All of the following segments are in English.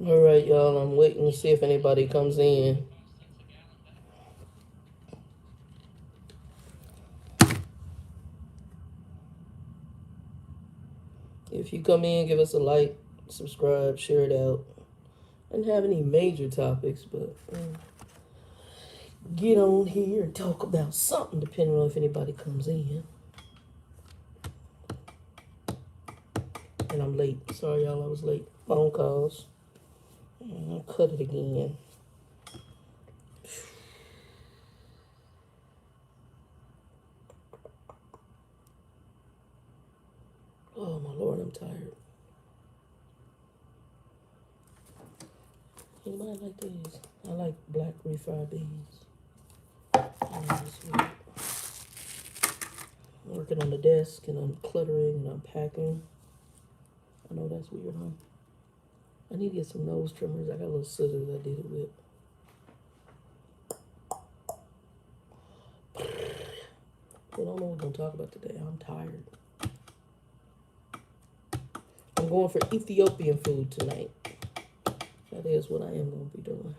All right, y'all. I'm waiting to see if anybody comes in. If you come in, give us a like, subscribe, share it out. I didn't have any major topics, but get on here and talk about something, depending on if anybody comes in. And I'm late. Sorry, y'all. I was late. Phone calls. I'll cut it again. Oh my Lord, I'm tired. Anybody like these? I like black refried beans. I'm working on the desk and I'm cluttering and unpacking. I know that's weird, huh? I need to get some nose trimmers. I got little scissors I did it with. I don't know what we're going to talk about today. I'm tired. I'm going for Ethiopian food tonight. That is what I am going to be doing.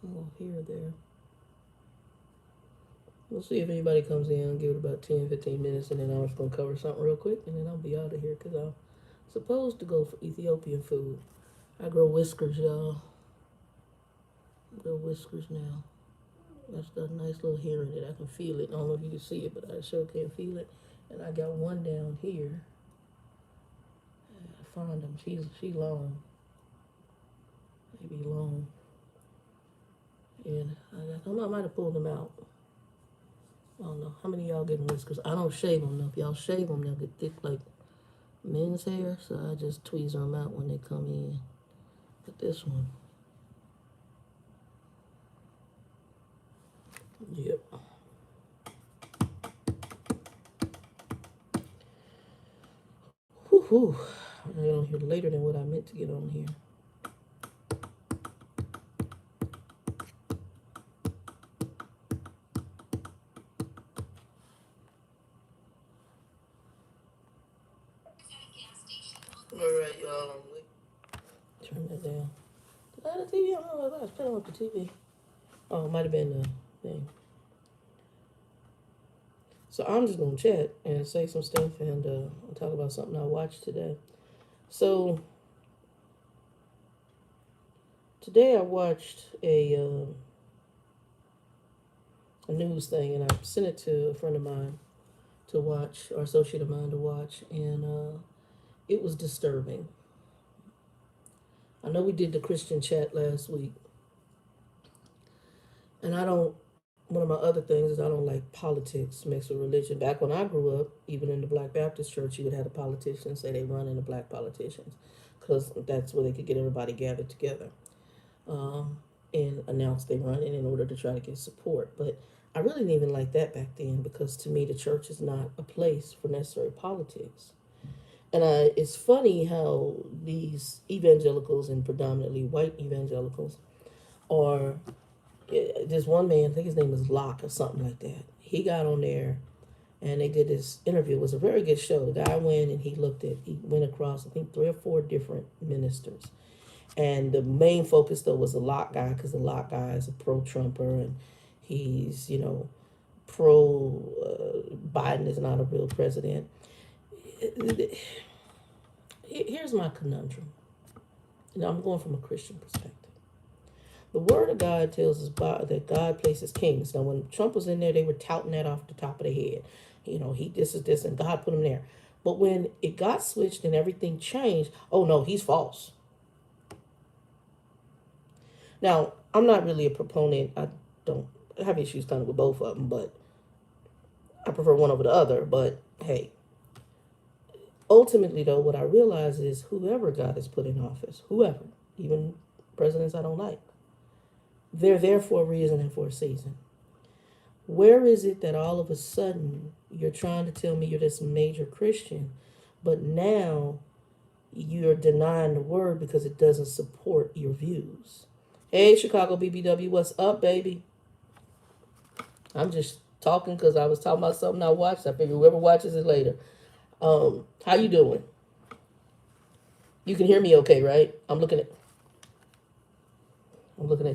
Oh, here or there. We'll see if anybody comes in. I'll give it about 10, 15 minutes, and then I'm just going to cover something real quick, and then I'll be out of here because I'm supposed to go for Ethiopian food. I grow whiskers, y'all. I grow whiskers now. That's got a nice little hair in it. I can feel it. I don't know if you can see it, but I sure can feel it. And I got one down here. I find them. She's long. Maybe long. And I might have pulled them out. I don't know. How many of y'all getting whiskers? I don't shave them though. If y'all shave them, they'll get thick like men's hair. So I just tweeze them out when they come in. But this one. Yep. Whew. I got on here later than what I meant to get on here. All right, y'all. Turn that down. Did I have the TV on? Oh, I was playing with the TV. Oh, it might have been the thing. So I'm just gonna chat and say some stuff and talk about something I watched today. So today I watched a news thing, and I sent it to a friend of mine to watch, or associate of mine to watch, and it was disturbing. I know we did the Christian chat last week, and one of my other things is I don't like politics mixed with religion. Back when I grew up, even in the Black Baptist church, you would have the politicians say they run in the black politicians because that's where they could get everybody gathered together and announce they run in order to try to get support. But I really didn't even like that back then because to me the church is not a place for necessary politics. And it's funny how these evangelicals and predominantly white evangelicals are. This one man, I think his name is Locke or something like that. He got on there and they did this interview. It was a very good show. The guy went and he went across, I think, 3 or 4 different ministers. And the main focus, though, was the Locke guy because the Locke guy is a pro-Trumper and he's, pro-Biden is not a real president. Here's my conundrum. I'm going from a Christian perspective. The Word of God tells us that God places kings. Now, when Trump was in there, they were touting that off the top of their head. He this is this, and God put him there. But when it got switched and everything changed, oh no, he's false. Now, I'm not really a proponent. I don't have issues kind of with both of them, but I prefer one over the other. But hey, ultimately, though, what I realize is whoever God has put in office, whoever, even presidents I don't like, they're there for a reason and for a season. Where is it that all of a sudden you're trying to tell me you're this major Christian, but now you're denying the word because it doesn't support your views? Hey, Chicago BBW, what's up, baby? I'm just talking because I was talking about something I watched. I figure whoever watches it later. How you doing? You can hear me okay, right? I'm looking at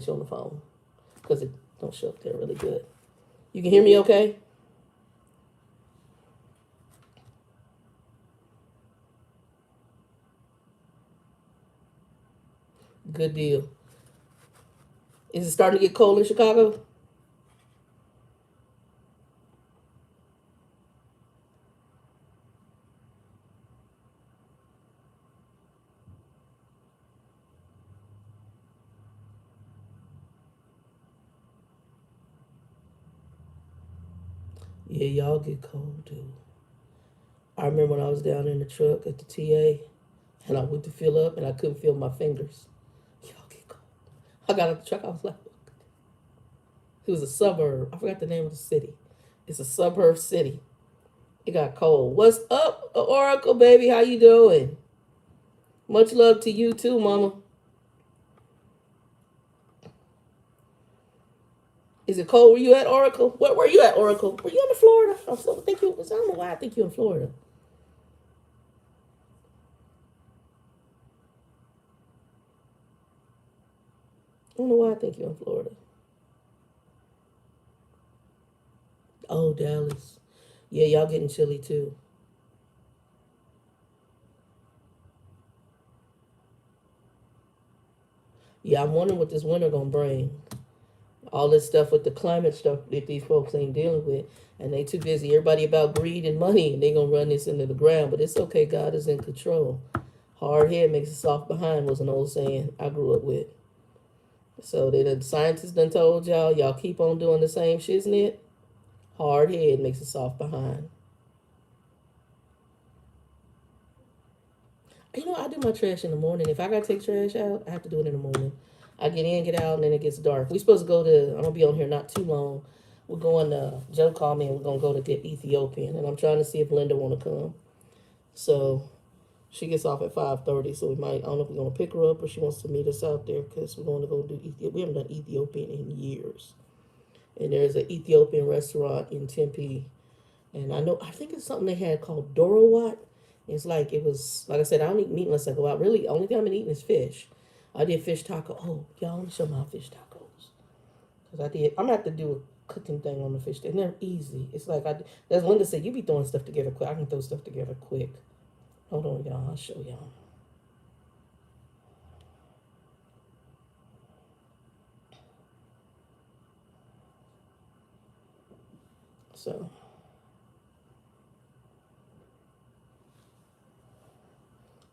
you on the phone because it don't show up there really good. You can hear me okay? Good deal. Is it starting to get cold in Chicago? Yeah, y'all get cold too. I remember when I was down in the truck at the TA and I went to fill up and I couldn't feel my fingers. Y'all get cold. I got out the truck, I was like, it was a suburb. I forgot the name of the city. It's a suburb city. It got cold. What's up, Oracle baby? How you doing? Much love to you too, mama. Is it cold where you at, Oracle? Where were you at, Oracle? Were you in Florida? I don't know why I think you're in Florida. I don't know why I think you're in Florida. Oh, Dallas. Yeah, y'all getting chilly too. Yeah, I'm wondering what this winter gonna bring. All this stuff with the climate stuff that these folks ain't dealing with, and they too busy. Everybody about greed and money, and they gonna run this into the ground. But it's okay. God is in control. Hard head makes a soft behind was an old saying I grew up with. So the scientists done told y'all, y'all keep on doing the same shiznit. Hard head makes a soft behind. You know, I do my trash in the morning. If I gotta take trash out, I have to do it in the morning. I get in, get out, and then it gets dark. We supposed to go to. I'm gonna be on here not too long. We're going to. Joe called me, and we're gonna go to get Ethiopian, and I'm trying to see if Linda wanna come. So she gets off at 5:30. So we might. I don't know if we're gonna pick her up or she wants to meet us out there because we're going to go do Ethiopian. We haven't done Ethiopian in years. And there's an Ethiopian restaurant in Tempe, and I think it's something they had called Dorowat. It's like it was like I said, I don't eat meat unless I go out. Really, only thing I've been eating is fish. I did fish taco. Oh, y'all, let me show my fish tacos. Cause I did. I'm gonna have to do a cooking thing on the fish. And they're easy. It's like as Linda said, you be throwing stuff together quick. I can throw stuff together quick. Hold on, y'all. I'll show y'all. So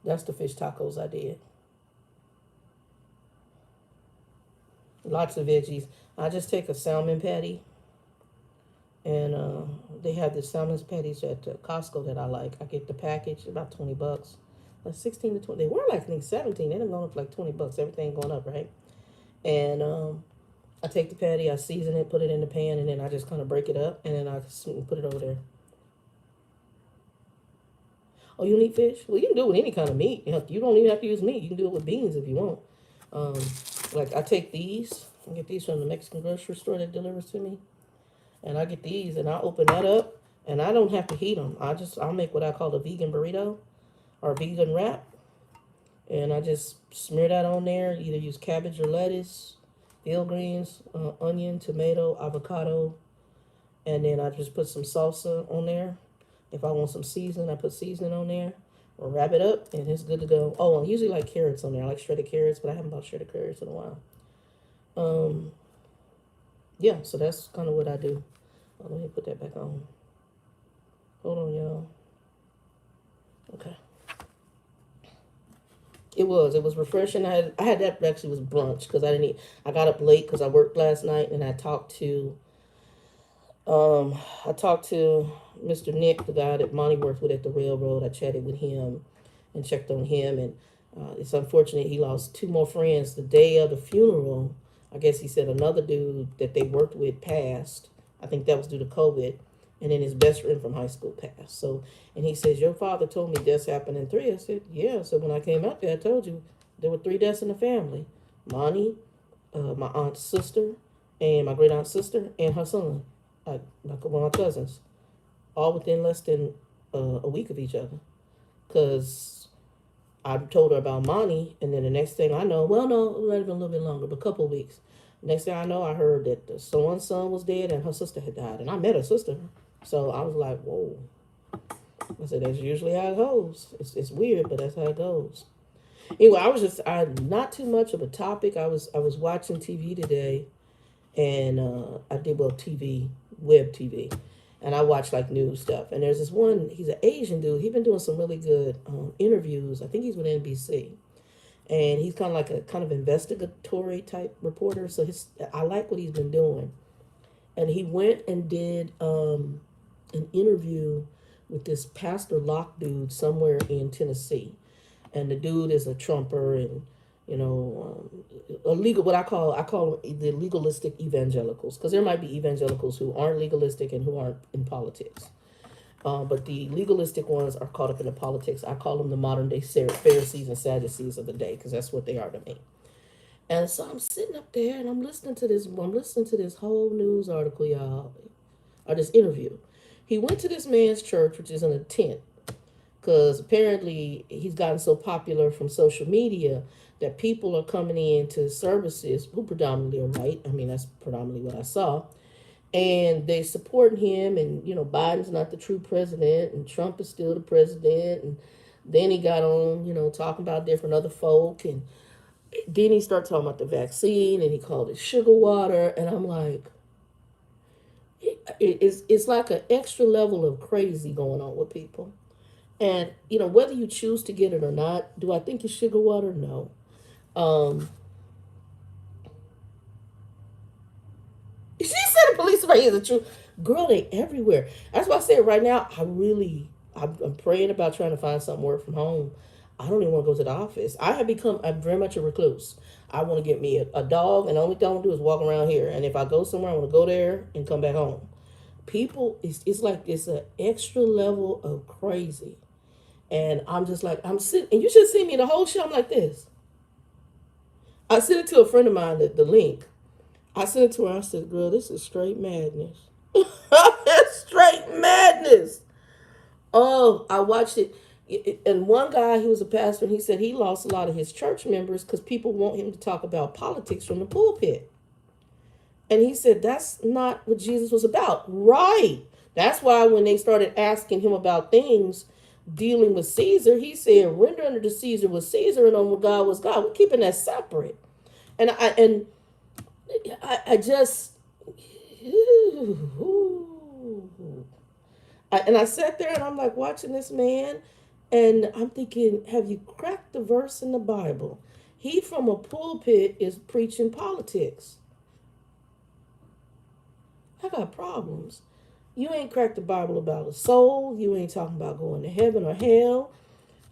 that's the fish tacos I did. Lots of veggies. I just take a salmon patty, and they have the salmon patties at Costco that I like. I get the package about $20. Like 16 to 20. They were like I think 17. They done gone up like $20. Everything going up, right? And I take the patty, I season it, put it in the pan, and then I just kind of break it up, and then I put it over there. Oh, you need fish? Well, you can do it with any kind of meat. You don't even have to use meat. You can do it with beans if you want. Um, like I take these. I get these from the Mexican grocery store that delivers to me, and I get these, and I open that up, and I don't have to heat them. I'll make what I call a vegan burrito or vegan wrap, and I just smear that on there. Either use cabbage or lettuce, field greens, onion, tomato, avocado, and then I just put some salsa on there. If I want some seasoning, I put seasoning on there. Or wrap it up, and it's good to go. Oh, I usually like carrots on there. I like shredded carrots, but I haven't bought shredded carrots in a while. Um, yeah, so that's kind of what I do. Oh, let me put that back on. Hold on, y'all. Okay. It was refreshing. I had that actually was brunch because I didn't eat. I got up late because I worked last night, and I talked to Mr. Nick, the guy that Monty worked with at the railroad. I chatted with him and checked on him, and it's unfortunate he lost two more friends the day of the funeral. I guess he said another dude that they worked with passed. I think that was due to COVID, and then his best friend from high school passed. So, and he says, "Your father told me deaths happened in three." I said, "Yeah." So when I came out there, I told you there were three deaths in the family: Monty, my aunt's sister, and my great aunt's sister, and her son, like one of my cousins, all within less than a week of each other. Cause I told her about Monty, and then the next thing I know, well, no, it might have been a little bit longer, but a couple of weeks. Next thing I know, I heard that the someone's son was dead and her sister had died, and I met her sister. So I was like, whoa. I said, that's usually how it goes. It's weird, but that's how it goes. Anyway, I not too much of a topic. I was watching TV today, and I did well TV, web TV, and I watch like news stuff. And there's this one. He's an Asian dude. He's been doing some really good interviews. I think he's with NBC, and he's kind of like a kind of investigatory type reporter. So I like what he's been doing. And he went and did an interview with this Pastor Locke dude somewhere in Tennessee, and the dude is a Trumper and a legal, what I call the legalistic evangelicals, because there might be evangelicals who aren't legalistic and who aren't in politics. But the legalistic ones are caught up in the politics. I call them the modern day Pharisees and Sadducees of the day, because that's what they are to me. And so I'm sitting up there and I'm listening to this. I'm listening to this whole news article, y'all, or this interview. He went to this man's church, which is in a tent, because apparently he's gotten so popular from social media that people are coming in to services who predominantly are white. I mean, that's predominantly what I saw. And they support him, and Biden's not the true president, and Trump is still the president. And then he got on, talking about different other folk, and then he started talking about the vaccine, and he called it sugar water, and I'm like, it's like an extra level of crazy going on with people. And whether you choose to get it or not, do I think it's sugar water? No. Um, she said the police right here is the truth. Girl, they everywhere. That's why I said right now, I'm praying about trying to find something work from home. I don't even want to go to the office. I'm very much a recluse. I want to get me a dog, and the only thing I want to do is walk around here. And if I go somewhere, I want to go there and come back home. People, it's like it's an extra level of crazy. And I'm just like, I'm sitting, and you should see me the whole show. I'm like this. I sent it to a friend of mine, the link. I sent it to her. I said, girl, this is straight madness. It's straight madness. Oh, I watched it. And one guy, he was a pastor, and he said he lost a lot of his church members because people want him to talk about politics from the pulpit. And he said that's not what Jesus was about. Right. That's why when they started asking him about things dealing with Caesar, he said, render unto the Caesar was Caesar, and on God was God. We're keeping that separate. And I just, and I sat there and I'm like watching this man, and I'm thinking, have you cracked the verse in the Bible? He from a pulpit is preaching politics. I got problems. You ain't cracked the Bible about a soul. You ain't talking about going to heaven or hell.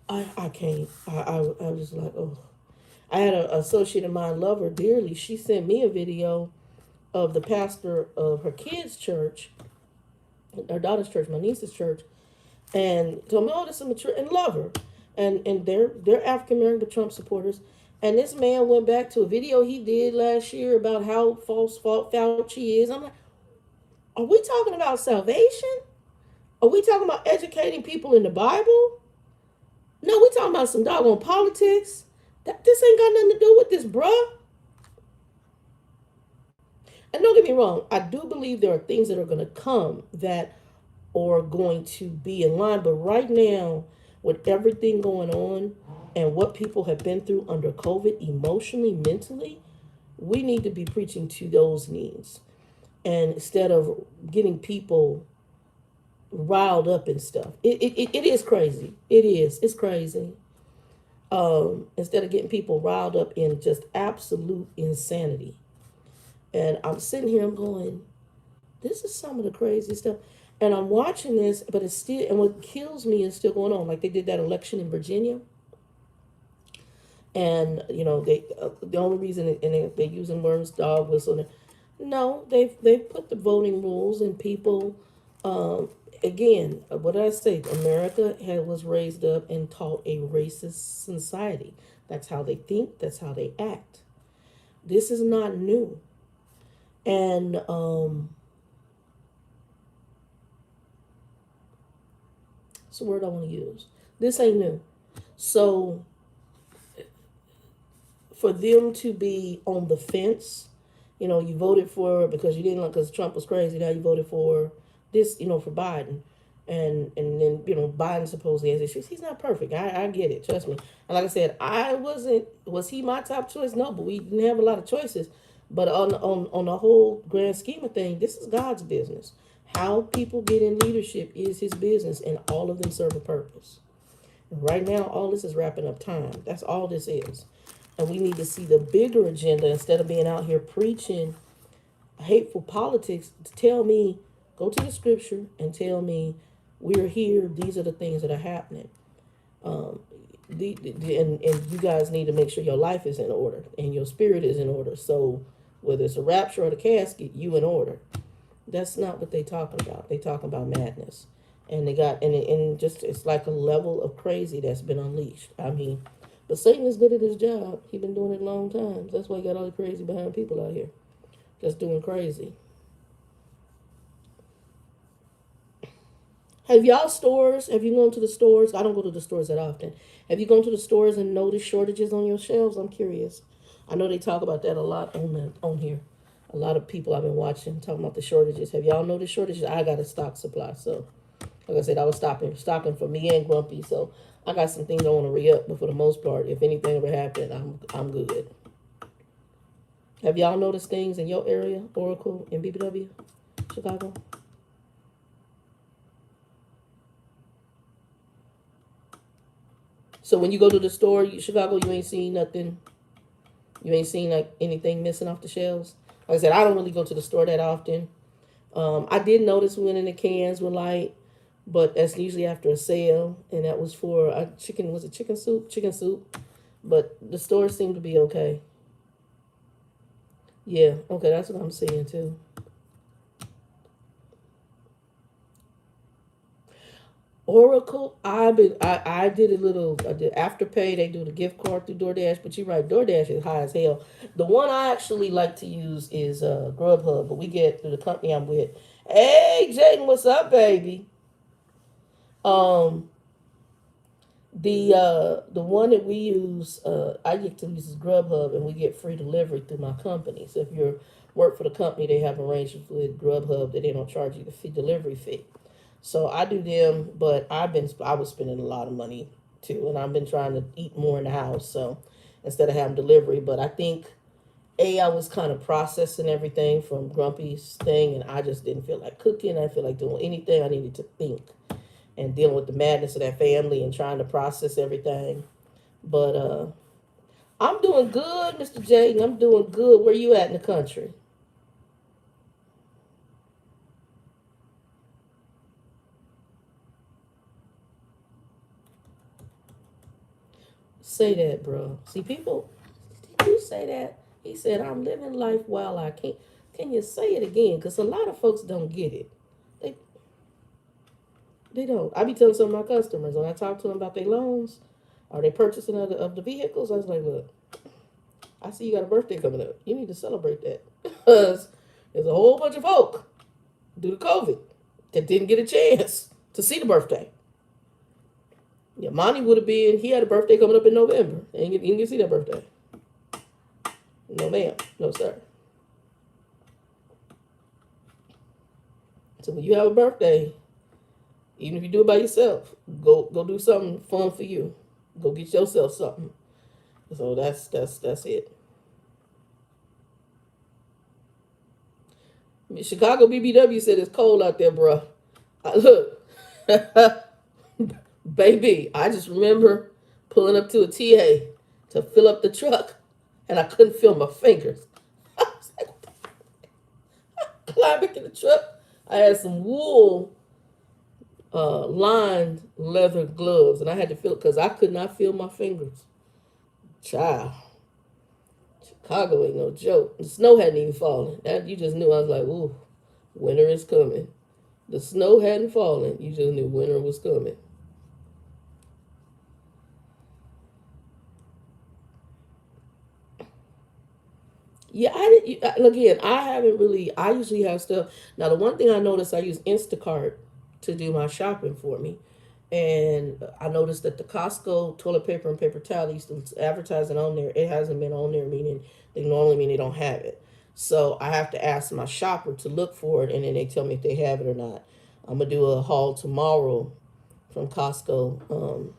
I can't. I was like, oh. I had an associate of mine, love her dearly. She sent me a video of the pastor of her kids' church, her daughter's church, my niece's church, and told me, oh, this is mature, and love her. And they're African American Trump supporters. And this man went back to a video he did last year about how false Fauci is. I'm like, are we talking about salvation? Are we talking about educating people in the Bible? No, we talking about some doggone politics. This ain't got nothing to do with this, bruh. And don't get me wrong, I do believe there are things that are going to come that are going to be in line. But right now, with everything going on and what people have been through under COVID, emotionally, mentally, we need to be preaching to those needs. And instead of getting people riled up and stuff, it is crazy. It is. It's crazy. Instead of getting people riled up in just absolute insanity. And I'm sitting here, I'm going, this is some of the crazy stuff. And I'm watching this, but it's still, and what kills me is still going on. Like they did that election in Virginia. And, the only reason, and they're using words, dog whistle. No, they've put the voting rules, and people, again, what did I say? America was raised up and taught a racist society. That's how they think. That's how they act. This is not new. And it's the word I want to use. This ain't new. So for them to be on the fence. You know, you voted for because you didn't like because Trump was crazy. Now you voted for this, you know, for Biden, and then you know Biden supposedly has issues. He's not perfect. I get it. Trust me. And like I said, I wasn't. Was he my top choice? No, but we didn't have a lot of choices. But on the whole grand scheme of things, this is God's business. How people get in leadership is His business, and all of them serve a purpose. And right now, all this is wrapping up time. That's all this is. And we need to see the bigger agenda instead of being out here preaching hateful politics. To tell me, go to the scripture and tell me, we're here. These are the things that are happening. Um, and you guys need to make sure your life is in order and your spirit is in order. So whether it's a rapture or the casket, you in order. That's not what they talking about. They talking about madness, and they got and just it's like a level of crazy that's been unleashed. I mean, but Satan is good at his job. He been doing it a long time. That's why he got all the crazy behind people out here, just doing crazy. Have y'all stores? Have you gone to the stores? I don't go to the stores that often. Have you gone to the stores and noticed shortages on your shelves? I'm curious. I know they talk about that a lot on here. A lot of people I've been watching talking about the shortages. Have y'all noticed shortages? I got a stock supply, so like I said, I was stocking for me and Grumpy. So I got some things I want to re up, but for the most part, if anything ever happened, I'm good. Have y'all noticed things in your area, Oracle and BBW, Chicago? So when you go to the store, Chicago, you ain't seen nothing. You ain't seen like anything missing off the shelves. Like I said, I don't really go to the store that often. I did notice when in the cans were light, but that's usually after a sale, and that was for a chicken. Was it chicken soup? Chicken soup. But the stores seem to be okay. Yeah, okay, that's what I'm seeing too. Oracle, I did a little I did Afterpay. They do the gift card through DoorDash, but you're right, DoorDash is high as hell. The one I actually like to use is Grubhub, but we get through the company I'm with. Hey Jaden, what's up, baby? Um, the one that we use, I get to use is Grubhub, and we get free delivery through my company. So if you work for the company, they have arrangements with Grubhub that they don't charge you the fee delivery fee. So I do them, but I was spending a lot of money too, and I've been trying to eat more in the house. So instead of having delivery, but I think I was kind of processing everything from Grumpy's thing, and I just didn't feel like cooking. I didn't feel like doing anything. I needed to think and dealing with the madness of that family and trying to process everything. But I'm doing good, Mr. Jaden. I'm doing good. Where you at in the country? Say that, bro. See, people, did you say that? He said, I'm living life while I can't. Can you say it again? Because a lot of folks don't get it. They, they don't. I be telling some of my customers when I talk to them about their loans or they purchasing of the vehicles, I was like, look, I see you got a birthday coming up. You need to celebrate that. Because there's a whole bunch of folk due to COVID that didn't get a chance to see the birthday. Yeah, Monty would have been, he had a birthday coming up in November. And you didn't get to see that birthday. No, ma'am. No, sir. So when you have a birthday, even if you do it by yourself, go do something fun for you. Go get yourself something. So that's it. Chicago BBW said it's cold out there, bro. Look, baby, I just remember pulling up to a TA to fill up the truck, and I couldn't feel my fingers. I was like, climbing in the truck. I had some wool lined leather gloves, and I had to feel it because I could not feel my fingers. Child, Chicago ain't no joke. The snow hadn't even fallen. That you just knew. I was like, ooh, winter is coming. The snow hadn't fallen. You just knew winter was coming. Yeah, again, I haven't really. I usually have stuff. Now, the one thing I noticed, I use Instacart to do my shopping for me, And I noticed that the Costco toilet paper and paper towel, they used to advertise it on there. It hasn't been on there, meaning they normally mean they don't have it. So I have to ask my shopper to look for it, and then they tell me if they have it or not. I'm gonna do a haul tomorrow from Costco.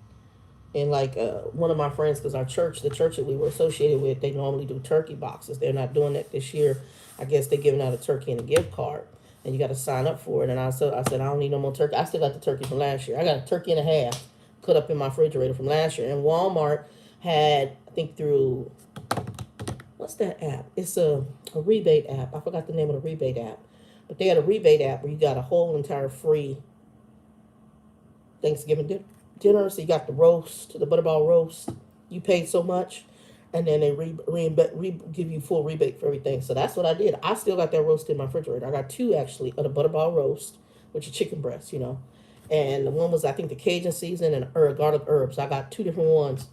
And like one of my friends, because our church, the church that we were associated with, they normally do turkey boxes. They're not doing that this year. I guess they're giving out a turkey and a gift card, and you got to sign up for it. And I said I don't need no more turkey. I still got the turkey from last year. I got a turkey and a half cut up in my refrigerator from last year. And Walmart had, I think through, what's that app? It's a rebate app. I forgot the name of the rebate app, but they had a rebate app where you got a whole entire free Thanksgiving dinner. So you got the roast, the butterball roast. You paid so much, and then they give you full rebate for everything. So that's what I did. I still got that roast in my refrigerator. I got two actually of the butterball roast, which is chicken breast, and the one was I think the Cajun season and garlic herbs. I got two different ones,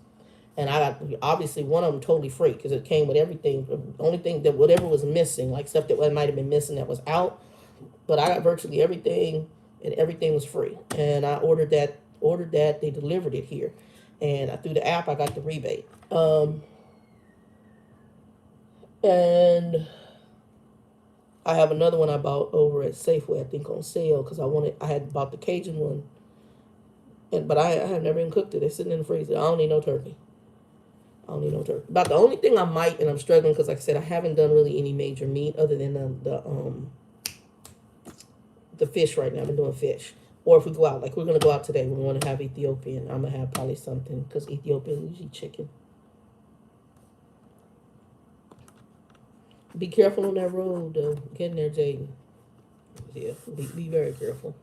and I got obviously one of them totally free because it came with everything. The only thing that whatever was missing, like stuff that might have been missing that was out, but I got virtually everything, and everything was free. And I ordered that. They delivered it here, and through the app I got the rebate. And I have another one I bought over at Safeway, I think on sale, because I had bought the Cajun one, but I have never even cooked it. It's sitting in the freezer. I don't need no turkey. About the only thing I might, and I'm struggling because, like I said, I haven't done really any major meat other than the fish right now. I've been doing fish. Or if we go out, like we're gonna go out today, we want to have Ethiopian. I'm gonna have probably something because Ethiopian usually chicken. Be careful on that road, though. Get in there, Jaden. Yeah, be very careful.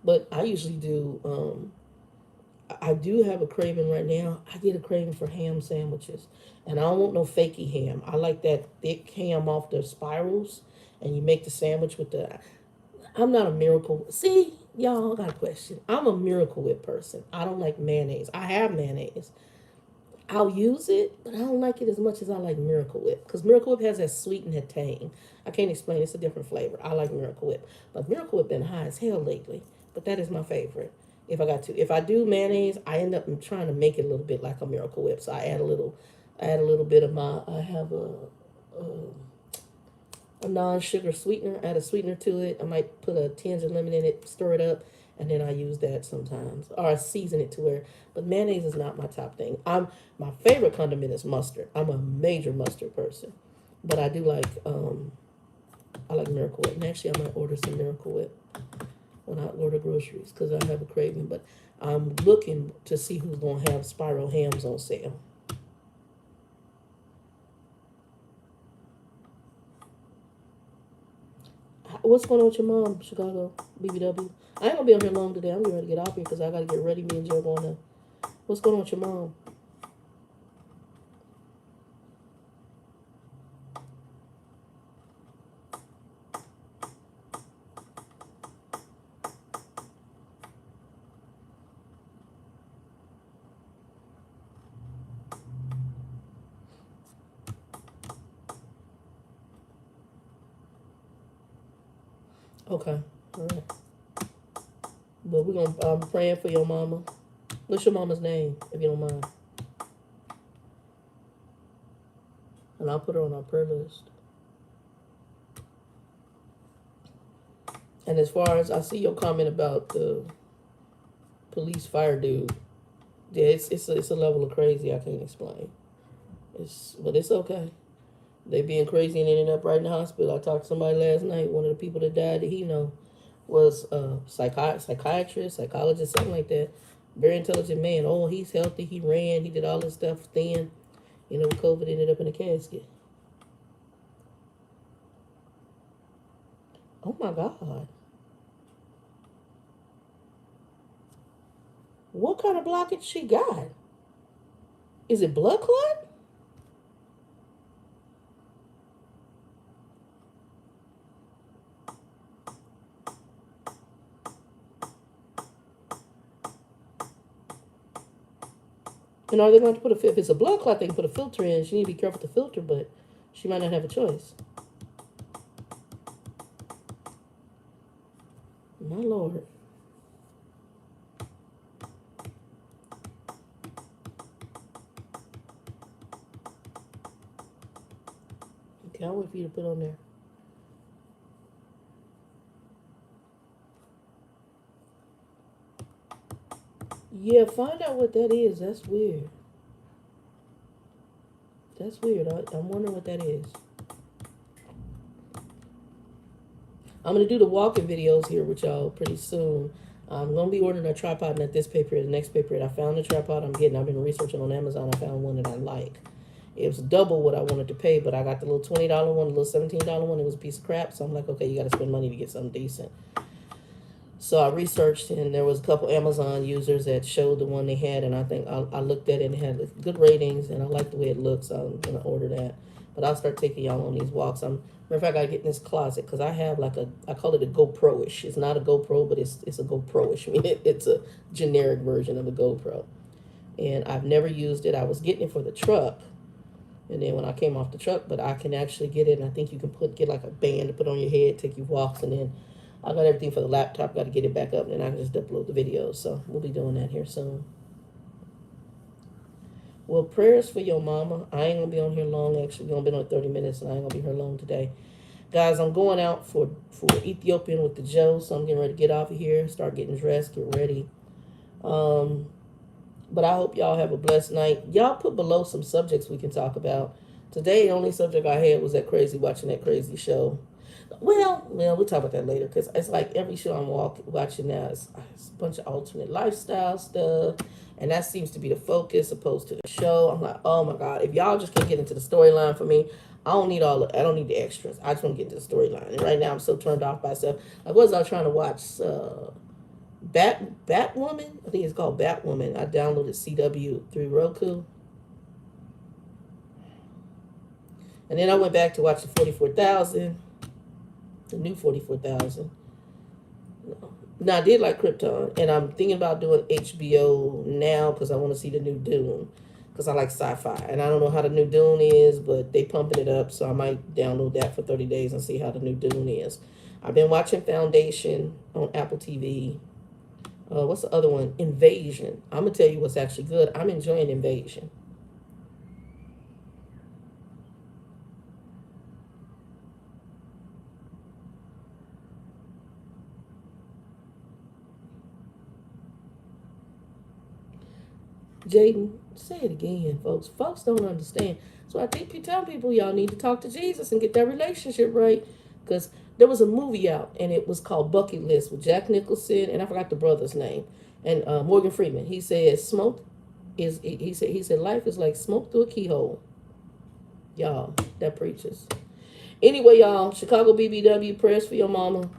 But I usually do. I do have a craving right now. I get a craving for ham sandwiches, and I don't want no fakey ham. I like that thick ham off the spirals, and you make the sandwich with the. I'm not a Miracle. See, y'all got a question. I'm a Miracle Whip person. I don't like mayonnaise. I have mayonnaise. I'll use it, but I don't like it as much as I like Miracle Whip. Because Miracle Whip has that sweet and that tang. I can't explain. It's a different flavor. I like Miracle Whip. But Miracle Whip been high as hell lately. But that is my favorite. If I got to. If I do mayonnaise, I end up trying to make it a little bit like a Miracle Whip. So I add a little bit of I have a non-sugar sweetener. Add a sweetener to it. I might put a tinge of lemon in it, stir it up, and then I use that sometimes, or I season it to where. But mayonnaise is not my top thing. My favorite condiment is mustard. I'm a major mustard person, but I do like I like Miracle Whip. And actually, I might order some Miracle Whip when I order groceries because I have a craving. But I'm looking to see who's gonna have spiral hams on sale. What's going on with your mom, Chicago, BBW? I ain't gonna be on here long today. I'm getting ready to get off here because I gotta get ready. Me and Joe going to. What's going on with your mom? Okay, all right. But we're gonna. I'm praying for your mama. What's your mama's name, if you don't mind? And I'll put her on our prayer list. And as far as I see your comment about the police fire dude, yeah, it's a level of crazy I can't explain. But it's okay. They being crazy and ending up right in the hospital. I talked to somebody last night. One of the people that died that he know was a psychiatrist, psychologist, something like that. Very intelligent man. Oh, he's healthy. He ran. He did all this stuff. Thin. COVID ended up in a casket. Oh my God. What kind of blockage she got? Is it blood clot? And are they going to put if it's a blood clot, they can put a filter in. She need to be careful with the filter, but she might not have a choice. My Lord. Can't wait for you to put on there. Yeah, find out what that is. That's weird. That's weird. I'm wondering what that is. I'm going to do the walking videos here with y'all pretty soon. I'm going to be ordering a tripod, not this pay period, the next pay period. I found the tripod I'm getting. I've been researching on Amazon. I found one that I like. It was double what I wanted to pay, but I got the little $20 one, the little $17 one. It was a piece of crap. So I'm like, okay, you got to spend money to get something decent. So I researched, and there was a couple Amazon users that showed the one they had, and I think I looked at it and it had good ratings, and I like the way it looks. So I'm going to order that. But I'll start taking y'all on these walks. Matter of fact, I got to get in this closet because I have like I call it a GoPro-ish. It's not a GoPro, but it's a GoPro-ish. I mean, it's a generic version of a GoPro. And I've never used it. I was getting it for the truck. And then when I came off the truck, but I can actually get it, and I think you can get like a band to put on your head, take you walks, and then I got everything for the laptop, got to get it back up, and then I can just upload the videos. So we'll be doing that here soon. Well, prayers for your mama. I ain't going to be on here long, actually. We're going to be on 30 minutes, and I ain't going to be here long today. Guys, I'm going out for Ethiopian with the Joe, so I'm getting ready to get off of here, start getting dressed, get ready. But I hope y'all have a blessed night. Y'all put below some subjects we can talk about. Today, the only subject I had was watching that crazy show. Well, we'll talk about that later, because it's like every show I'm watching now is a bunch of alternate lifestyle stuff, and that seems to be the focus opposed to the show. I'm like, oh my God, if y'all just can get into the storyline for me, I don't need the extras. I just want to get into the storyline. And right now I'm so turned off by stuff. I was trying to watch Batwoman. I think it's called Batwoman. I downloaded CW through Roku. And then I went back to watch the 44,000. The new 44,000. No, I did like Krypton, and I'm thinking about doing HBO now because I want to see the new Dune, because I like sci-fi, and I don't know how the new Dune is, but they pumping it up, so I might download that for 30 days and see how the new Dune is. I've been watching Foundation on Apple TV. What's the other one? Invasion. I'm gonna tell you what's actually good. I'm enjoying Invasion. Jaden, say it again, folks. Folks don't understand. So I think you tell people y'all need to talk to Jesus and get that relationship right. Because there was a movie out, and it was called Bucket List with Jack Nicholson, and I forgot the brother's name, and Morgan Freeman. He said he said life is like smoke through a keyhole. Y'all, that preaches. Anyway, y'all, Chicago BBW, prayers for your mama.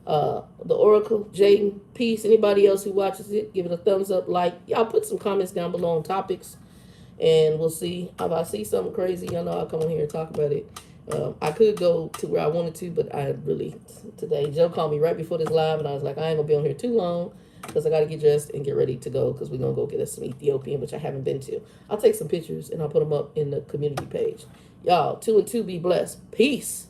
The Oracle, Jaden, peace. Anybody else who watches it, give it a thumbs up, like. Y'all put some comments down below on topics, and we'll see. If I see something crazy, y'all know I'll come on here and talk about it. I could go to where I wanted to, but today, Joe called me right before this live, and I was like, I ain't going to be on here too long, because I got to get dressed and get ready to go, because we're going to go get us some Ethiopian, which I haven't been to. I'll take some pictures, and I'll put them up in the community page. Y'all, 2 and 2, be blessed. Peace.